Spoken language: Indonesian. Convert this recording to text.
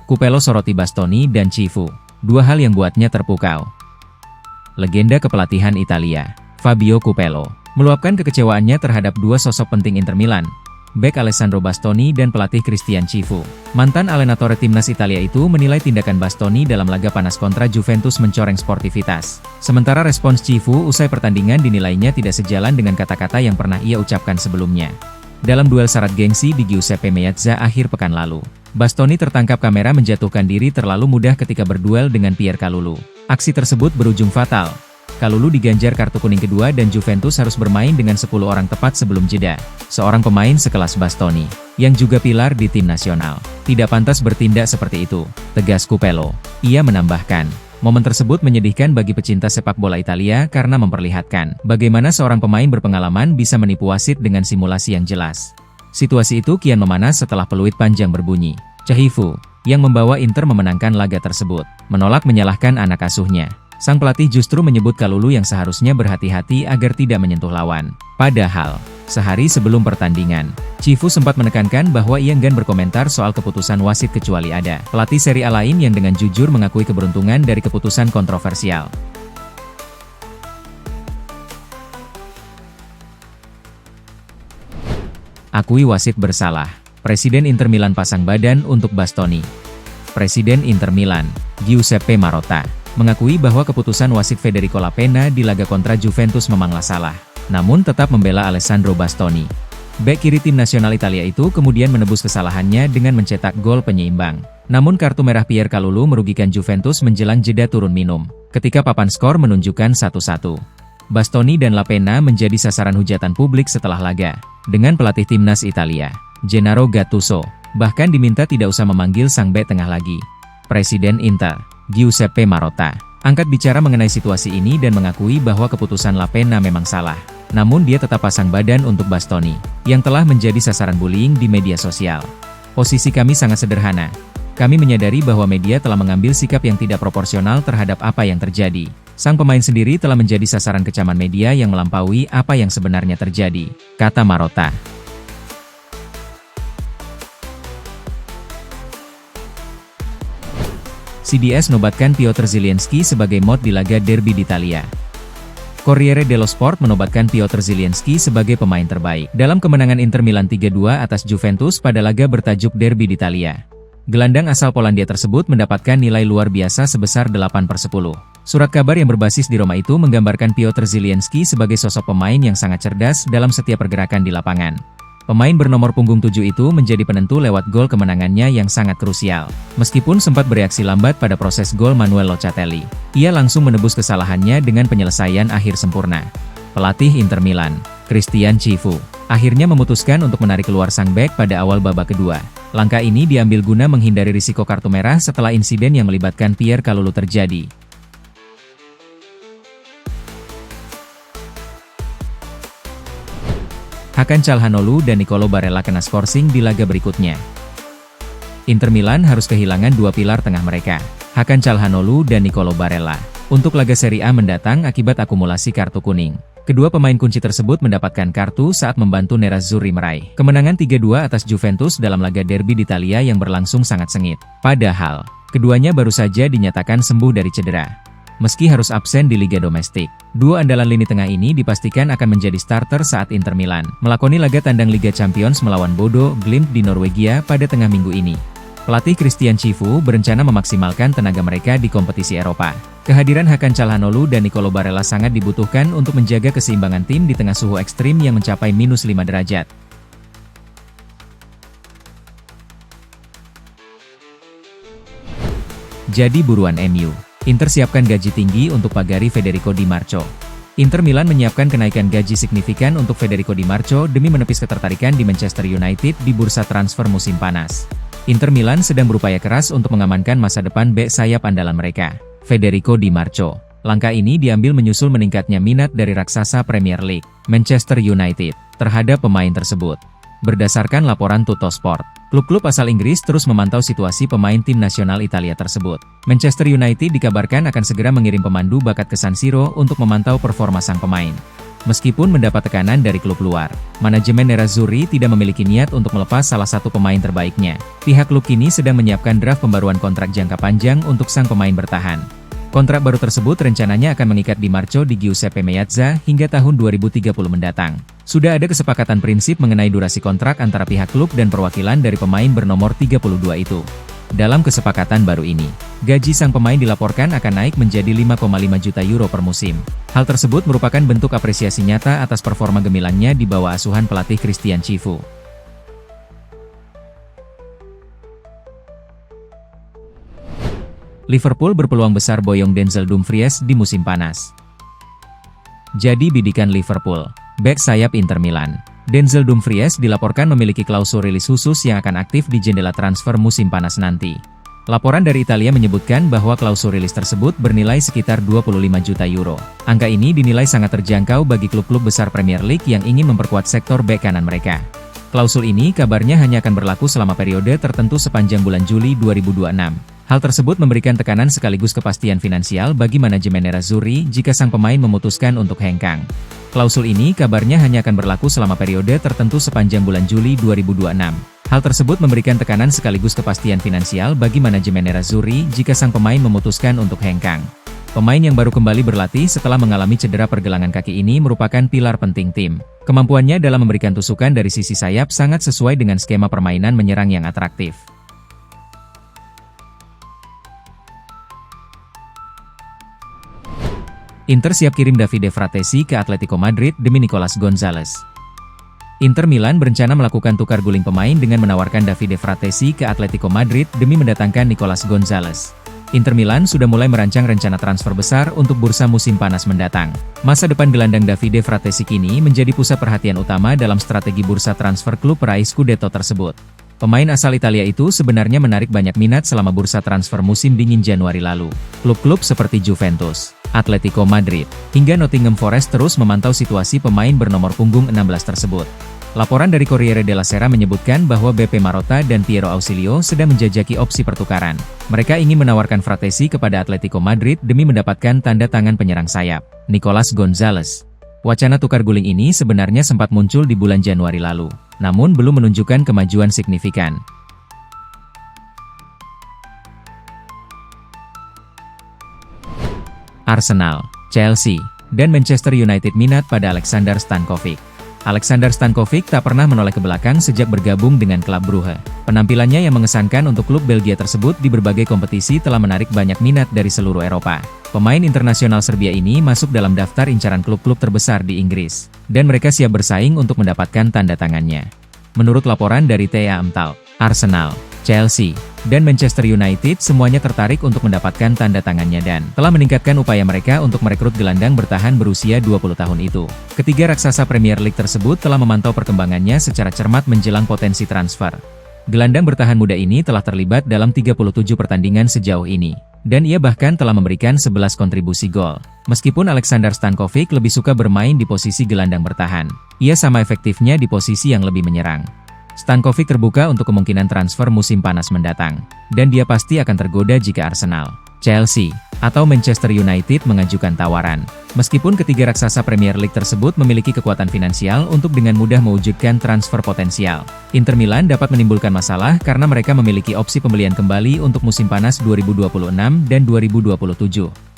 Kupelo soroti Bastoni dan Cifu, dua hal yang buatnya terpukau. Legenda kepelatihan Italia, Fabio Kupelo, meluapkan kekecewaannya terhadap dua sosok penting Inter Milan, bek Alessandro Bastoni dan pelatih Christian Cifu. Mantan allenatore timnas Italia itu menilai tindakan Bastoni dalam laga panas kontra Juventus mencoreng sportivitas. Sementara respons Cifu usai pertandingan dinilainya tidak sejalan dengan kata-kata yang pernah ia ucapkan sebelumnya. Dalam duel syarat gengsi di Giuseppe Meazza akhir pekan lalu, Bastoni tertangkap kamera menjatuhkan diri terlalu mudah ketika berduel dengan Pierre Kalulu. Aksi tersebut berujung fatal. Kalulu diganjar kartu kuning kedua dan Juventus harus bermain dengan 10 orang tepat sebelum jeda. Seorang pemain sekelas Bastoni, yang juga pilar di tim nasional, tidak pantas bertindak seperti itu, tegas Kupelo. Ia menambahkan, momen tersebut menyedihkan bagi pecinta sepak bola Italia karena memperlihatkan bagaimana seorang pemain berpengalaman bisa menipu wasit dengan simulasi yang jelas. Situasi itu kian memanas setelah peluit panjang berbunyi. Cifu, yang membawa Inter memenangkan laga tersebut, menolak menyalahkan anak asuhnya. Sang pelatih justru menyebut Kalulu yang seharusnya berhati-hati agar tidak menyentuh lawan. Padahal, sehari sebelum pertandingan, Cifu sempat menekankan bahwa ia enggan berkomentar soal keputusan wasit kecuali ada pelatih Serie A lain yang dengan jujur mengakui keberuntungan dari keputusan kontroversial. Akui wasit bersalah, Presiden Inter Milan pasang badan untuk Bastoni. Presiden Inter Milan, Giuseppe Marotta, mengakui bahwa keputusan wasit Federico Lapena di laga kontra Juventus memanglah salah, namun tetap membela Alessandro Bastoni. Bek kiri tim nasional Italia itu kemudian menebus kesalahannya dengan mencetak gol penyeimbang. Namun kartu merah Pierre Kalulu merugikan Juventus menjelang jeda turun minum, ketika papan skor menunjukkan 1-1. Bastoni dan Lapena menjadi sasaran hujatan publik setelah laga, dengan pelatih timnas Italia, Gennaro Gattuso, bahkan diminta tidak usah memanggil sang bek tengah lagi. Presiden Inter, Giuseppe Marotta, angkat bicara mengenai situasi ini dan mengakui bahwa keputusan Lapena memang salah. Namun dia tetap pasang badan untuk Bastoni, yang telah menjadi sasaran bullying di media sosial. Posisi kami sangat sederhana. Kami menyadari bahwa media telah mengambil sikap yang tidak proporsional terhadap apa yang terjadi. Sang pemain sendiri telah menjadi sasaran kecaman media yang melampaui apa yang sebenarnya terjadi, kata Marotta. CBS nobatkan Piotr Zielinski sebagai mod di laga derby d'Italia. Corriere dello Sport menobatkan Piotr Zielinski sebagai pemain terbaik dalam kemenangan Inter Milan 3-2 atas Juventus pada laga bertajuk derby d'Italia. Gelandang asal Polandia tersebut mendapatkan nilai luar biasa sebesar 8/10. Surat kabar yang berbasis di Roma itu menggambarkan Piotr Zielinski sebagai sosok pemain yang sangat cerdas dalam setiap pergerakan di lapangan. Pemain bernomor punggung 7 itu menjadi penentu lewat gol kemenangannya yang sangat krusial. Meskipun sempat bereaksi lambat pada proses gol Manuel Locatelli, ia langsung menebus kesalahannya dengan penyelesaian akhir sempurna. Pelatih Inter Milan, Christian Cifu, akhirnya memutuskan untuk menarik keluar sang bek pada awal babak kedua. Langkah ini diambil guna menghindari risiko kartu merah setelah insiden yang melibatkan Pierre Kalulu terjadi. Hakan Calhanoglu dan Nicolo Barella kena skorsing di laga berikutnya. Inter Milan harus kehilangan dua pilar tengah mereka, Hakan Calhanoglu dan Nicolo Barella, untuk laga Serie A mendatang akibat akumulasi kartu kuning. Kedua pemain kunci tersebut mendapatkan kartu saat membantu Nerazzurri meraih kemenangan 3-2 atas Juventus dalam laga derby d'Italia yang berlangsung sangat sengit. Padahal, keduanya baru saja dinyatakan sembuh dari cedera. Meski harus absen di Liga Domestik, dua andalan lini tengah ini dipastikan akan menjadi starter saat Inter Milan melakoni laga tandang Liga Champions melawan Bodo Glimt di Norwegia pada tengah minggu ini. Pelatih Christian Cifu berencana memaksimalkan tenaga mereka di kompetisi Eropa. Kehadiran Hakan Calhanoglu dan Nicolo Barella sangat dibutuhkan untuk menjaga keseimbangan tim di tengah suhu ekstrim yang mencapai -5 derajat. Jadi buruan MU. Inter siapkan gaji tinggi untuk pagari Federico Di Marco. Inter Milan menyiapkan kenaikan gaji signifikan untuk Federico Di Marco demi menepis ketertarikan di Manchester United di bursa transfer musim panas. Inter Milan sedang berupaya keras untuk mengamankan masa depan bek sayap andalan mereka, Federico Di Marco. Langkah ini diambil menyusul meningkatnya minat dari raksasa Premier League, Manchester United, terhadap pemain tersebut. Berdasarkan laporan Tuttosport, klub-klub asal Inggris terus memantau situasi pemain tim nasional Italia tersebut. Manchester United dikabarkan akan segera mengirim pemandu bakat ke San Siro untuk memantau performa sang pemain. Meskipun mendapat tekanan dari klub luar, manajemen Nerazzurri tidak memiliki niat untuk melepas salah satu pemain terbaiknya. Pihak klub kini sedang menyiapkan draft pembaruan kontrak jangka panjang untuk sang pemain bertahan. Kontrak baru tersebut rencananya akan mengikat Di Marco di Giuseppe Meazza hingga tahun 2030 mendatang. Sudah ada kesepakatan prinsip mengenai durasi kontrak antara pihak klub dan perwakilan dari pemain bernomor 32 itu. Dalam kesepakatan baru ini, gaji sang pemain dilaporkan akan naik menjadi 5,5 juta euro per musim. Hal tersebut merupakan bentuk apresiasi nyata atas performa gemilangnya di bawah asuhan pelatih Christian Chivu. Liverpool berpeluang besar boyong Denzel Dumfries di musim panas. Jadi bidikan Liverpool, bek sayap Inter Milan, Denzel Dumfries dilaporkan memiliki klausul rilis khusus yang akan aktif di jendela transfer musim panas nanti. Laporan dari Italia menyebutkan bahwa klausul rilis tersebut bernilai sekitar 25 juta euro. Angka ini dinilai sangat terjangkau bagi klub-klub besar Premier League yang ingin memperkuat sektor bek kanan mereka. Klausul ini kabarnya hanya akan berlaku selama periode tertentu sepanjang bulan Juli 2026. Hal tersebut memberikan tekanan sekaligus kepastian finansial bagi manajemen Nerazzurri jika sang pemain memutuskan untuk hengkang. Klausul ini kabarnya hanya akan berlaku selama periode tertentu sepanjang bulan Juli 2026. Hal tersebut memberikan tekanan sekaligus kepastian finansial bagi manajemen Nerazzurri jika sang pemain memutuskan untuk hengkang. Pemain yang baru kembali berlatih setelah mengalami cedera pergelangan kaki ini merupakan pilar penting tim. Kemampuannya dalam memberikan tusukan dari sisi sayap sangat sesuai dengan skema permainan menyerang yang atraktif. Inter siap kirim Davide Fratesi ke Atletico Madrid demi Nicolas Gonzalez. Inter Milan berencana melakukan tukar guling pemain dengan menawarkan Davide Fratesi ke Atletico Madrid demi mendatangkan Nicolas Gonzalez. Inter Milan sudah mulai merancang rencana transfer besar untuk bursa musim panas mendatang. Masa depan gelandang Davide Fratesi kini menjadi pusat perhatian utama dalam strategi bursa transfer klub peraih Scudetto tersebut. Pemain asal Italia itu sebenarnya menarik banyak minat selama bursa transfer musim dingin Januari lalu. Klub-klub seperti Juventus, Atletico Madrid, hingga Nottingham Forest terus memantau situasi pemain bernomor punggung 16 tersebut. Laporan dari Corriere della Sera menyebutkan bahwa BP Marotta dan Piero Ausilio sedang menjajaki opsi pertukaran. Mereka ingin menawarkan Fratesi kepada Atletico Madrid demi mendapatkan tanda tangan penyerang sayap, Nicolas Gonzalez. Wacana tukar guling ini sebenarnya sempat muncul di bulan Januari lalu, namun belum menunjukkan kemajuan signifikan. Arsenal, Chelsea, dan Manchester United minat pada Alexander Stankovic. Alexander Stankovic tak pernah menoleh ke belakang sejak bergabung dengan klub Brugge. Penampilannya yang mengesankan untuk klub Belgia tersebut di berbagai kompetisi telah menarik banyak minat dari seluruh Eropa. Pemain internasional Serbia ini masuk dalam daftar incaran klub-klub terbesar di Inggris, dan mereka siap bersaing untuk mendapatkan tanda tangannya. Menurut laporan dari TA Amtal, Arsenal, Chelsea, dan Manchester United semuanya tertarik untuk mendapatkan tanda tangannya dan telah meningkatkan upaya mereka untuk merekrut gelandang bertahan berusia 20 tahun itu. Ketiga raksasa Premier League tersebut telah memantau perkembangannya secara cermat menjelang potensi transfer. Gelandang bertahan muda ini telah terlibat dalam 37 pertandingan sejauh ini, dan ia bahkan telah memberikan 11 kontribusi gol. Meskipun Alexander Stankovic lebih suka bermain di posisi gelandang bertahan, ia sama efektifnya di posisi yang lebih menyerang. Stankovic terbuka untuk kemungkinan transfer musim panas mendatang, dan dia pasti akan tergoda jika Arsenal, Chelsea, atau Manchester United mengajukan tawaran. Meskipun ketiga raksasa Premier League tersebut memiliki kekuatan finansial untuk dengan mudah mewujudkan transfer potensial, Inter Milan dapat menimbulkan masalah karena mereka memiliki opsi pembelian kembali untuk musim panas 2026 dan 2027.